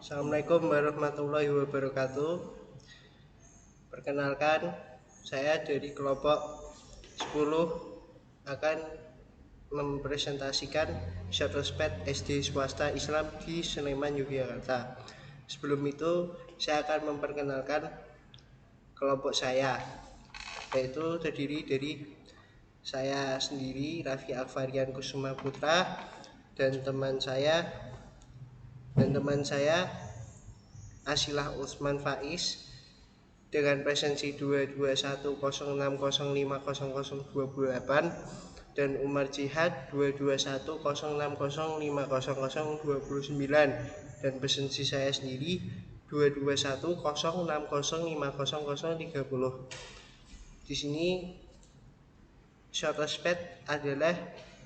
Assalamualaikum warahmatullahi wabarakatuh. Perkenalkan, saya dari kelompok 10 akan mempresentasikan Shuttlesped SD swasta Islam di Sleman, Yogyakarta. Sebelum itu, saya akan memperkenalkan kelompok saya, yaitu terdiri dari saya sendiri, Raffi Akvarian Kusuma Putra, dan teman saya Asilah Utsman Faiz dengan presensi 22106050028 dan Umar Jihad 22106050029 dan presensi saya sendiri 22106050030. Di sini Shuttlesped adalah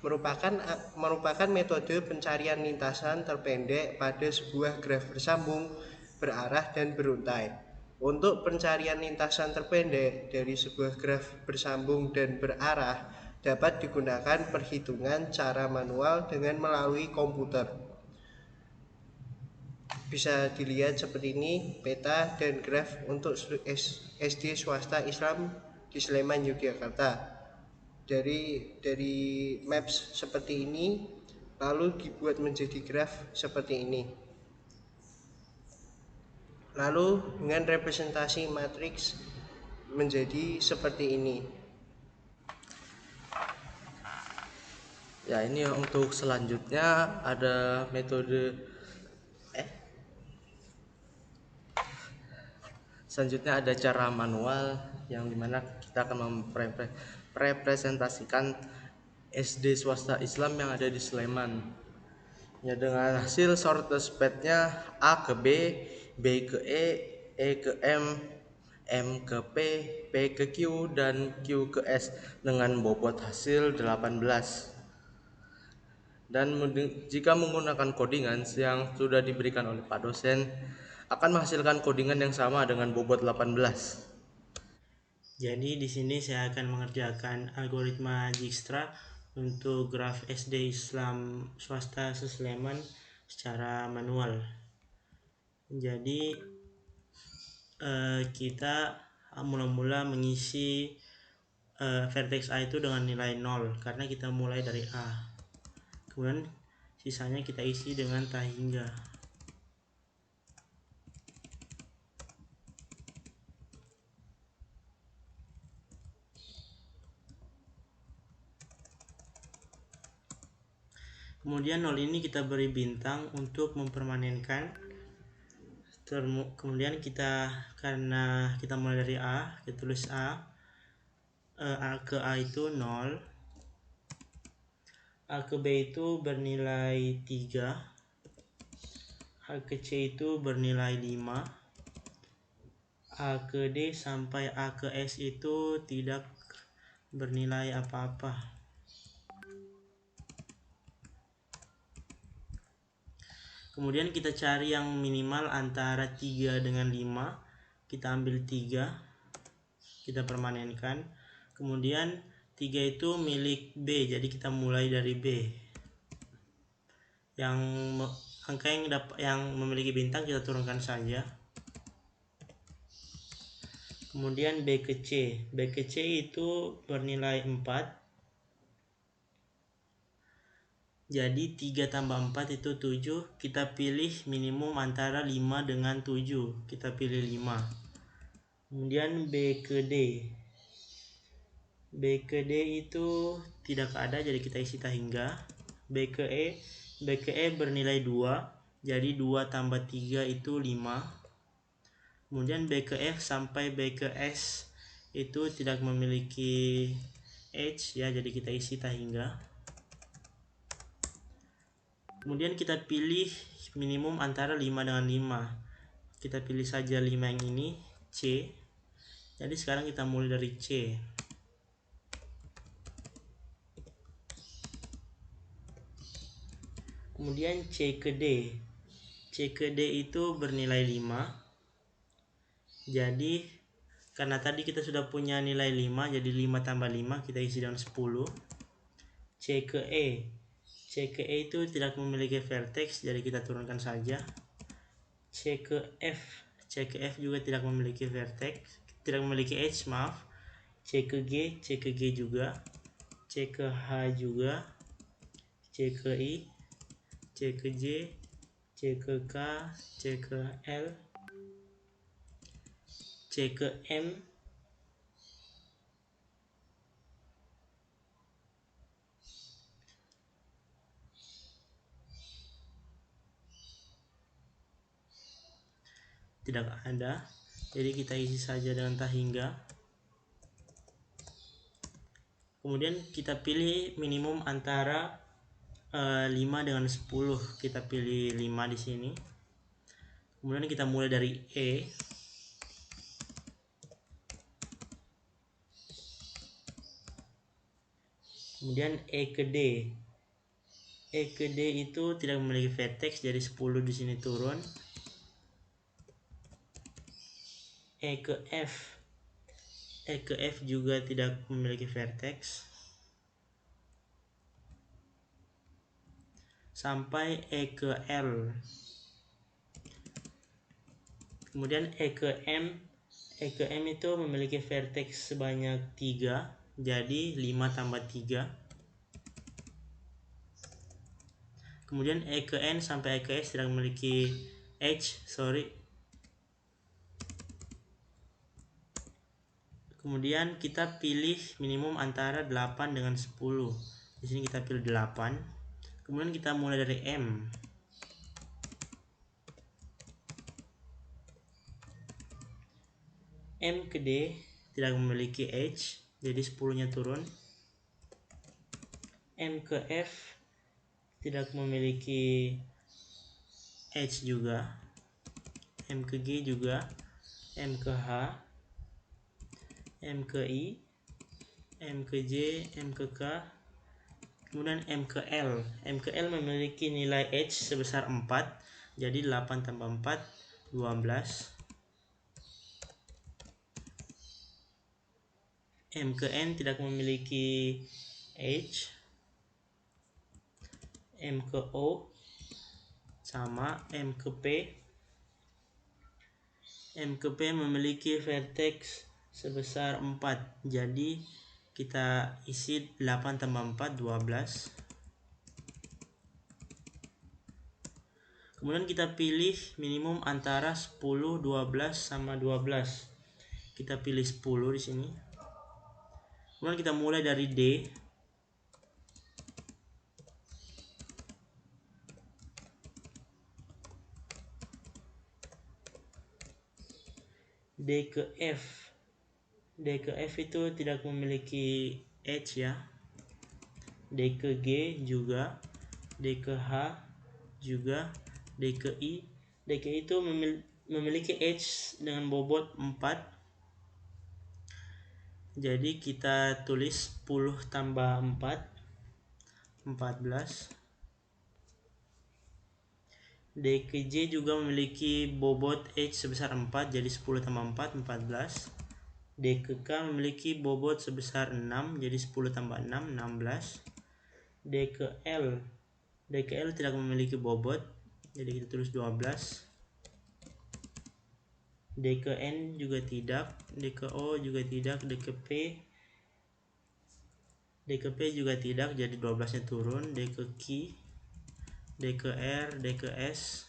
merupakan metode pencarian lintasan terpendek pada sebuah graf bersambung, berarah, dan beruntai. Untuk pencarian lintasan terpendek dari sebuah graf bersambung dan berarah dapat digunakan perhitungan cara manual dengan melalui komputer. Bisa dilihat seperti ini peta dan graf untuk SD swasta Islam di Sleman, Yogyakarta. Dari maps seperti ini lalu dibuat menjadi graf seperti ini. Lalu dengan representasi matriks menjadi seperti ini. Ya, ini untuk selanjutnya ada metode selanjutnya ada cara manual yang dimana kita akan merepresentasikan SD swasta Islam yang ada di Sleman. Ya, dengan hasil Shuttlesped-nya A ke B, B ke E ke M, M ke P, P ke Q, dan Q ke S dengan bobot hasil 18. Dan jika menggunakan codingan yang sudah diberikan oleh Pak dosen akan menghasilkan codingan yang sama dengan bobot 18. Jadi di sini saya akan mengerjakan algoritma Dijkstra untuk graf SD Islam swasta Sleman secara manual. Jadi kita mula-mula mengisi vertex A itu dengan nilai 0 karena kita mulai dari A. Kemudian sisanya kita isi dengan tak hingga. Kemudian 0 ini kita beri bintang untuk mempermanenkan. Kemudian karena kita mulai dari A, kita tulis A. A ke A itu 0. A ke B itu bernilai 3. A ke C itu bernilai 5. A ke D sampai A ke S itu tidak bernilai apa-apa. Kemudian kita cari yang minimal antara 3 dengan 5. Kita ambil 3, kita permanenkan. Kemudian 3 itu milik B, jadi kita mulai dari B. Angka yang memiliki bintang kita turunkan saja. Kemudian B ke C. B ke C itu bernilai 4. Jadi 3 tambah 4 itu 7. Kita pilih minimum antara 5 dengan 7. Kita pilih 5. Kemudian B ke D. B ke D itu tidak ada, jadi kita isi tak hingga. B ke E. B ke E bernilai 2. Jadi 2 tambah 3 itu 5. Kemudian B ke F sampai B ke S itu tidak memiliki H ya, jadi kita isi tak hingga. Kemudian kita pilih minimum antara 5 dengan 5. Kita pilih saja 5 yang ini, C. Jadi sekarang kita mulai dari C. Kemudian C ke D. C ke D itu bernilai 5. Jadi karena tadi kita sudah punya nilai 5, jadi 5 tambah 5 kita isi dengan 10. C ke E. C ke E itu tidak memiliki vertex, jadi kita turunkan saja. C C ke F. C ke F juga tidak memiliki vertex, tidak memiliki edge, maaf. C ke G juga. C ke H juga. C ke I, C ke J, C ke K, C ke L, C ke M, tidak ada. Jadi kita isi saja dengan tak hingga. Kemudian kita pilih minimum antara 5 dengan 10. Kita pilih 5 di sini. Kemudian kita mulai dari E. Kemudian E ke D. E ke D itu tidak memiliki vertex, jadi 10 di sini turun. E ke F. E ke F juga tidak memiliki vertex. Sampai E ke L. Kemudian E ke M. E ke M itu memiliki vertex sebanyak 3, jadi 5 tambah 3. Kemudian E ke N sampai E ke S tidak memiliki edge, Kemudian kita pilih minimum antara 8 dengan 10. Di sini kita pilih 8. Kemudian kita mulai dari M. M ke D tidak memiliki edge, jadi 10-nya turun. M ke F tidak memiliki edge juga. M ke G juga. M ke H, M ke I, M ke J, M ke K, kemudian M ke L. M ke L memiliki nilai edge sebesar 4, jadi 8 tambah 4, 12. M ke N tidak memiliki edge. M ke O sama. M ke P. M ke P memiliki vertex sebesar 4, jadi kita isi 8 tambah 4, 12. Kemudian kita pilih minimum antara 10, 12 sama 12. Kita pilih 10 di sini. Kemudian kita mulai dari D. D ke F. D ke F itu tidak memiliki edge ya. D ke G juga. D ke H juga. D ke I. D ke I itu memiliki edge dengan bobot 4. Jadi kita tulis 10 tambah 4, 14. D ke J juga memiliki bobot edge sebesar 4, jadi 10 tambah 4, 14. D ke K memiliki bobot sebesar 6, jadi 10 tambah 6, 16. D ke L. D ke L tidak memiliki bobot, jadi kita tulis 12. D ke N juga tidak. D ke O juga tidak. D ke P. D ke P juga tidak, jadi 12-nya turun. D ke Q. D ke R. D ke S.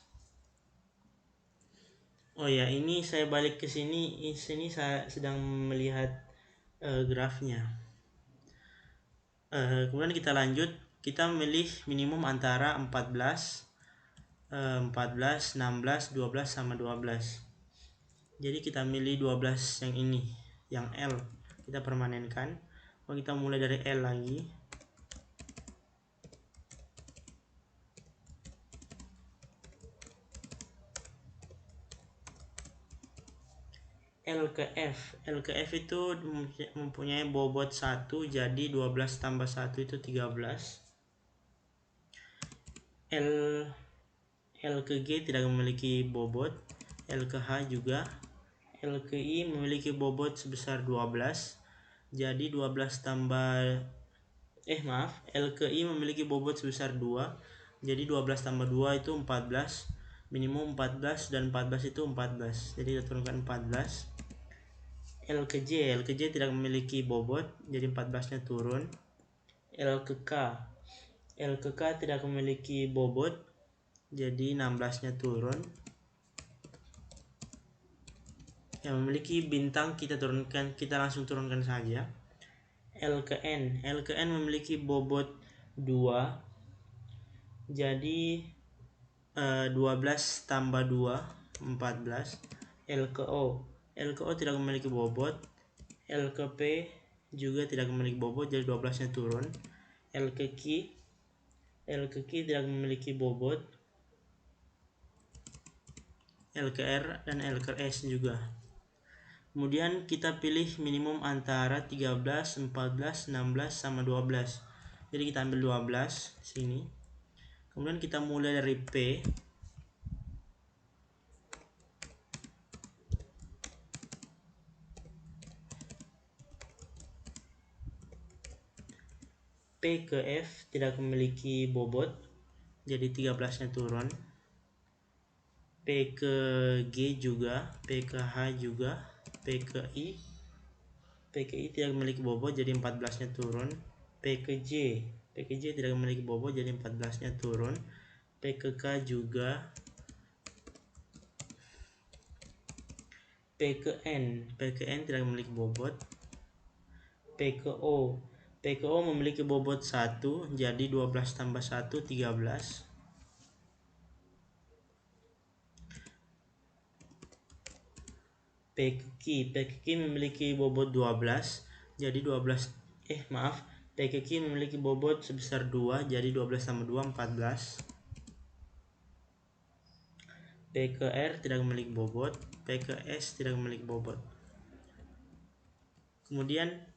Oh ya, ini saya balik ke sini. Di sini saya sedang melihat grafnya. Kemudian kita lanjut. Kita memilih minimum antara 14, 16, 12 sama 12. Jadi kita milih 12 yang ini, yang L. Kita permanenkan. Kalau kita mulai dari L lagi. L ke F. L ke F itu mempunyai bobot 1, jadi 12 tambah 1 itu 13. L ke G tidak memiliki bobot. L ke H juga. L ke I memiliki bobot sebesar 12. Jadi 12 tambah L ke I memiliki bobot sebesar 2. Jadi 12 tambah 2 itu 14. minimum 14 dan 14 itu 14, jadi kita turunkan 14. L ke J tidak memiliki bobot, jadi 14 nya turun. L ke K tidak memiliki bobot, jadi 16 nya turun. Yang memiliki bintang kita langsung turunkan saja. L ke N memiliki bobot 2, jadi 12 tambah 2 14. L ke O tidak memiliki bobot. L ke P juga tidak memiliki bobot, jadi 12 nya turun. L ke Q tidak memiliki bobot. L ke R dan L ke S juga. Kemudian kita pilih minimum antara 13, 14, 16 sama 12. Jadi kita ambil 12 sini. Kemudian kita mulai dari P. P ke F tidak memiliki bobot, jadi 13 nya turun. P ke G juga, P ke H juga, P ke I tidak memiliki bobot, jadi 14 nya turun. P ke J tidak memiliki bobot, jadi 14 nya turun. P ke K juga. P ke N tidak memiliki bobot. P ke O memiliki bobot 1, jadi 12 tambah 1 13. P ke Q memiliki bobot 12, jadi P ke Q memiliki bobot sebesar 2, jadi 12 tambah 2 14. P ke R tidak memiliki bobot, P ke S tidak memiliki bobot. Kemudian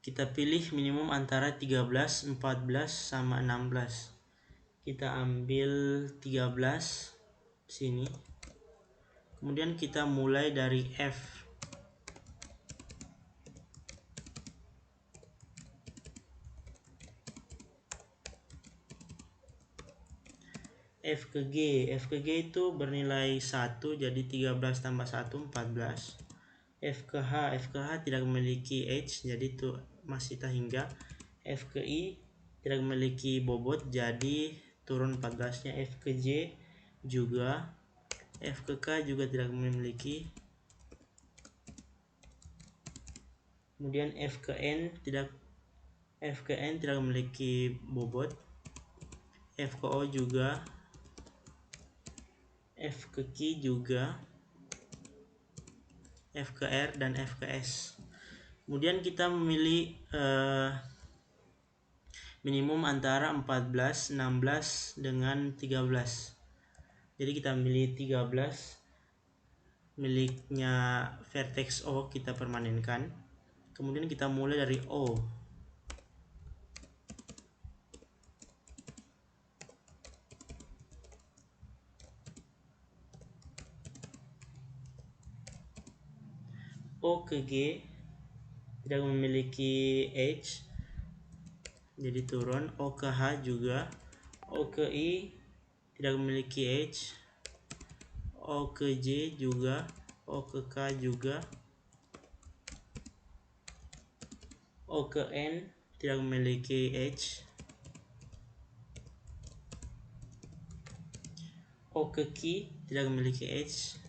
kita pilih minimum antara 13, 14 sama 16. Kita ambil 13 sini. Kemudian kita mulai dari F. F ke G itu bernilai 1, jadi 13 tambah 1 14. F ke H tidak memiliki H, jadi itu masih tak hingga. F ke I tidak memiliki bobot, jadi turun 14 nya. F ke J juga. F ke K juga tidak memiliki. Kemudian F ke N tidak memiliki bobot. F ke O juga. F ke Q juga. F ke R dan F ke S. Kemudian kita memilih minimum antara 14, 16 dengan 13. Jadi kita milih 13, miliknya vertex O kita permanenkan. Kemudian kita mulai dari O. O ke G tidak memiliki H, jadi turun. O ke H juga. O ke I tidak memiliki H. O ke J juga. O ke K juga. O ke N tidak memiliki H. O ke Q tidak memiliki H.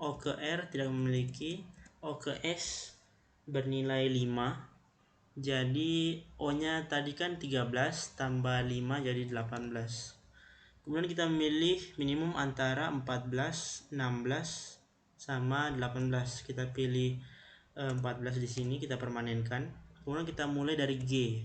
O ke R tidak memiliki. O ke S bernilai 5, jadi O nya tadi kan 13 tambah 5 jadi 18. Kemudian kita memilih minimum antara 14, 16 sama 18. Kita pilih 14 di sini, kita permanenkan. Kemudian kita mulai dari G.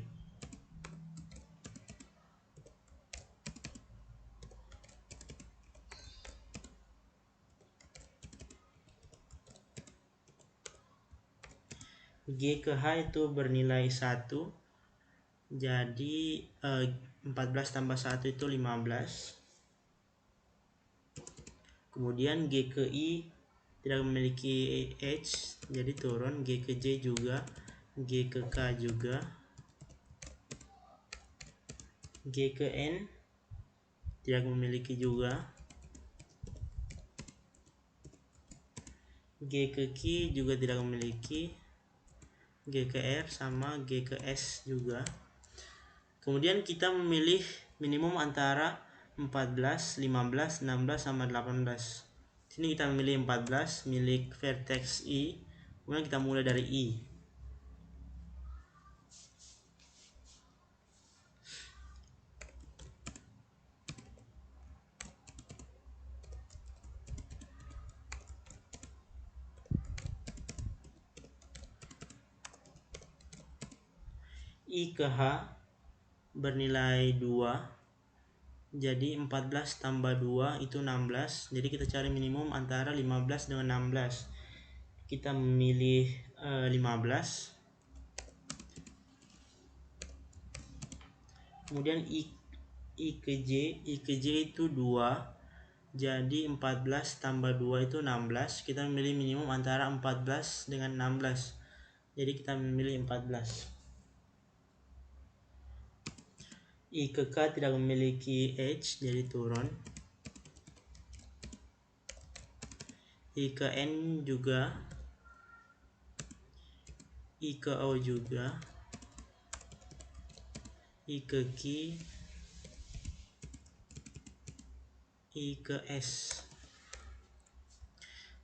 G ke H itu bernilai 1, jadi 14 tambah 1 itu 15. Kemudian G ke I tidak memiliki H, jadi turun. G ke J juga. G ke K juga. G ke N tidak memiliki juga. G ke Q juga tidak memiliki. G ke R sama G ke S juga. Kemudian kita memilih minimum antara 14, 15, 16 sama 18. Sini kita memilih 14 milik vertex I. Kemudian kita mulai dari I. I ke H bernilai 2, jadi 14 tambah 2 itu 16. Jadi kita cari minimum antara 15 dengan 16. Kita memilih 15. Kemudian I ke J itu 2, jadi 14 tambah 2 itu 16. Kita memilih minimum antara 14 dengan 16, jadi kita memilih 14. I ke K tidak memiliki H, jadi turun. I ke N juga. I ke O juga. I ke Q. I ke S.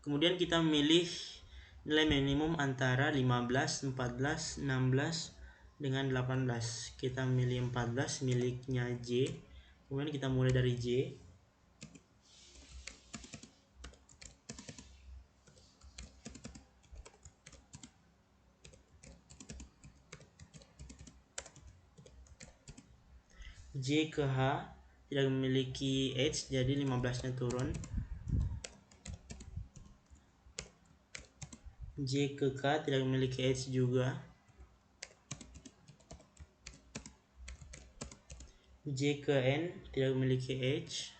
Kemudian kita memilih nilai minimum antara 15, 14, 16 dengan 18. Kita memilih 14 miliknya J. Kemudian kita mulai dari J. J ke H tidak memiliki H, jadi 15-nya turun. J ke K tidak memiliki H juga. J ke N tidak memiliki H.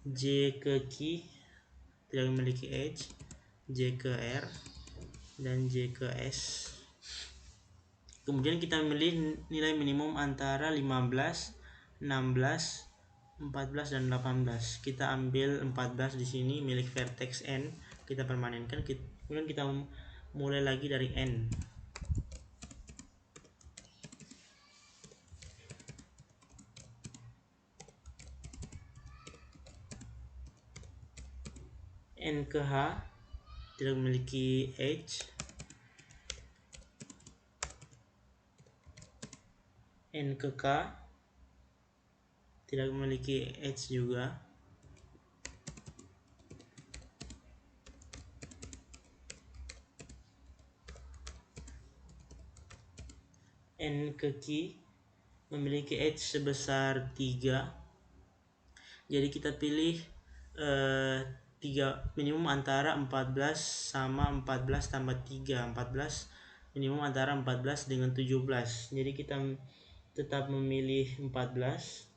J ke Q tidak memiliki H. J ke R dan J ke S. Kemudian kita memilih nilai minimum antara 15, 16, 14 dan 18. Kita ambil 14 di sini milik vertex N, kita permanenkan. Kemudian kita mulai lagi dari N. N ke H tidak memiliki H. N ke K tidak memiliki H juga. N ke Q memiliki H sebesar 3. Jadi kita pilih 3 minimum antara 14 sama 14 tambah 3. 14 minimum antara 14 dengan 17. Jadi kita tetap memilih 14.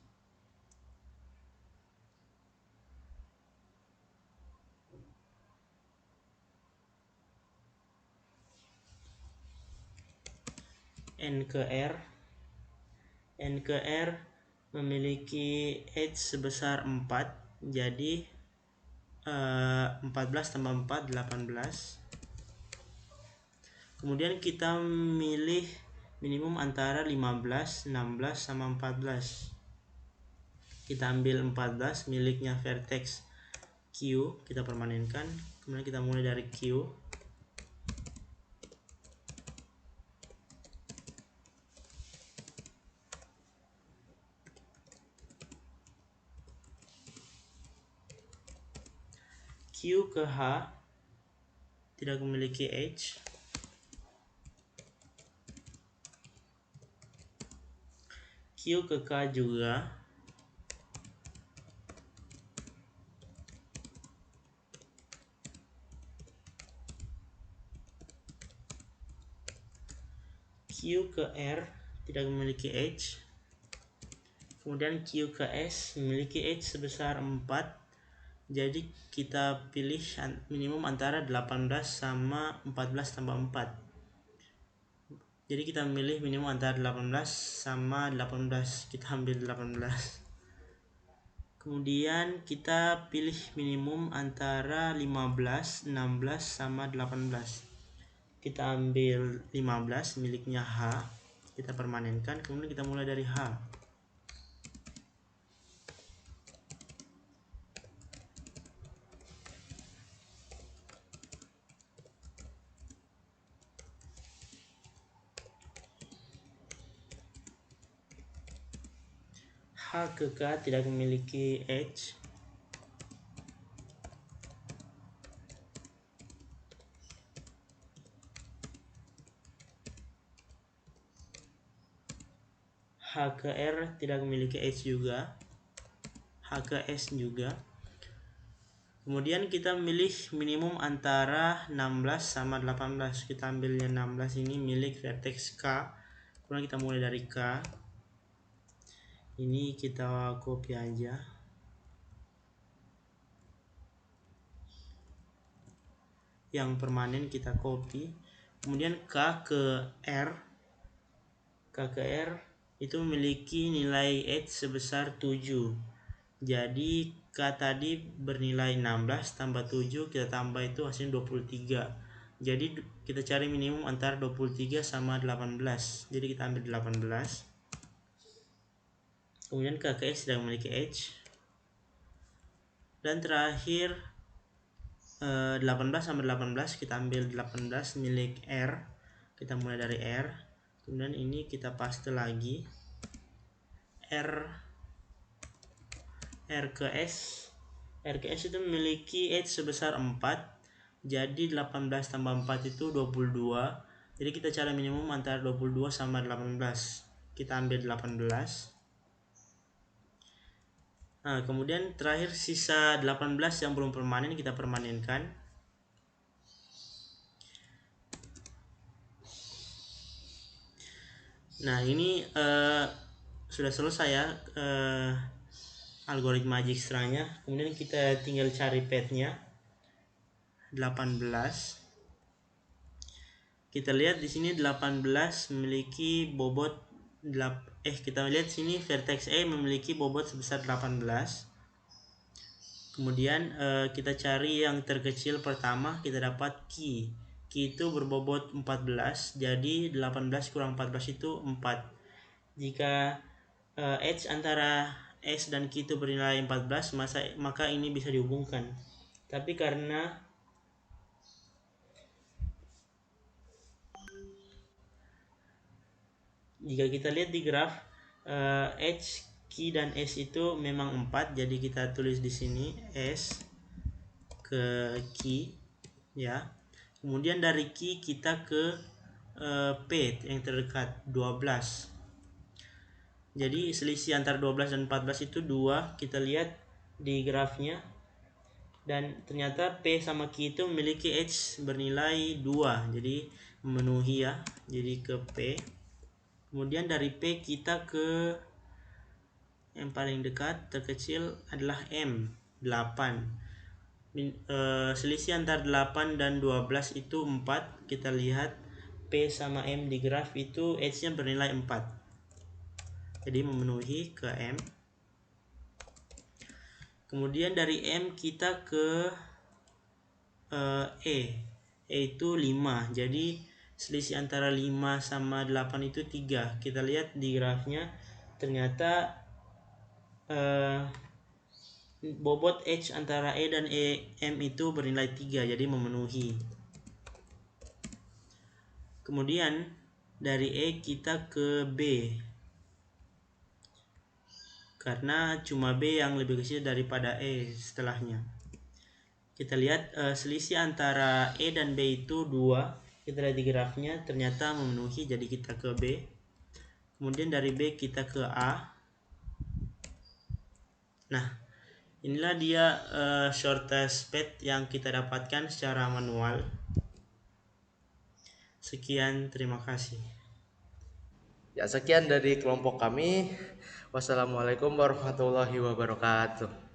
N ke R. N ke R memiliki H sebesar 4. Jadi 14 tambah 4 18. Kemudian kita milih minimum antara 15, 16 sama 14. Kita ambil 14 miliknya vertex Q, kita permanenkan. Kemudian kita mulai dari Q. Q ke H tidak memiliki H. Q ke K juga. Q ke R tidak memiliki H. Kemudian Q ke S memiliki H sebesar 4. Jadi kita pilih minimum antara 18 sama 14 tambah 4. Jadi kita memilih minimum antara 18 sama 18. Kita ambil 18. Kemudian kita pilih minimum antara 15, 16 sama 18. Kita ambil 15 miliknya H. Kita permanenkan, kemudian kita mulai dari H. H ke K tidak memiliki H. H ke R tidak memiliki H juga. H ke S juga. Kemudian kita memilih minimum antara 16 sama 18. Kita ambilnya 16 ini milik vertex K. Kemudian kita mulai dari K. Ini kita copy aja. Yang permanen kita copy. Kemudian K ke R. K ke R itu memiliki nilai H sebesar 7. Jadi K tadi bernilai 16 tambah 7, kita tambah itu hasilnya 23. Jadi kita cari minimum antara 23 sama 18. Jadi kita ambil 18. Kemudian K ke S tidak memiliki H. Dan terakhir 18 sama 18, kita ambil 18 milik R. Kita mulai dari R. Kemudian ini kita paste lagi. R ke S. R ke S itu memiliki H sebesar 4. Jadi 18 tambah 4 itu 22. Jadi kita cari minimum antara 22 sama 18. Kita ambil 18. Nah, kemudian terakhir sisa 18 yang belum permanen kita permanenkan. Nah, ini sudah selesai ya algoritma Dijkstranya. Kemudian kita tinggal cari path-nya 18. Kita lihat di sini 18 memiliki bobot kita lihat sini vertex E memiliki bobot sebesar 18. Kemudian kita cari yang terkecil pertama, kita dapat Q. Q itu berbobot 14. Jadi 18 kurang 14 itu 4. Jika H antara S dan Q itu bernilai 14, maka ini bisa dihubungkan. Tapi karena jika kita lihat di graf H, Q dan S itu memang 4, jadi kita tulis di sini S ke Q ya. Kemudian dari Q kita ke P yang terdekat 12. Jadi selisih antara 12 dan 14 itu 2. Kita lihat di grafnya. Dan ternyata P sama Q itu memiliki H bernilai 2. Jadi memenuhi ya. Jadi ke P. Kemudian dari P kita ke yang paling dekat terkecil adalah M 8. Selisih antara 8 dan 12 itu 4. Kita lihat P sama M di graf itu H nya bernilai 4. Jadi memenuhi ke M. Kemudian dari M kita ke E itu 5. Jadi selisih antara 5 sama 8 itu 3. Kita lihat di grafnya ternyata bobot H antara E dan M itu bernilai 3, jadi memenuhi. Kemudian dari E kita ke B, karena cuma B yang lebih kecil daripada E setelahnya. Kita lihat selisih antara E dan B itu 2. Kita lihat di grafnya ternyata memenuhi, jadi kita ke B. Kemudian dari B kita ke A. Nah, inilah dia shortest path yang kita dapatkan secara manual. Sekian, terima kasih. Ya, sekian dari kelompok kami. Wassalamualaikum warahmatullahi wabarakatuh.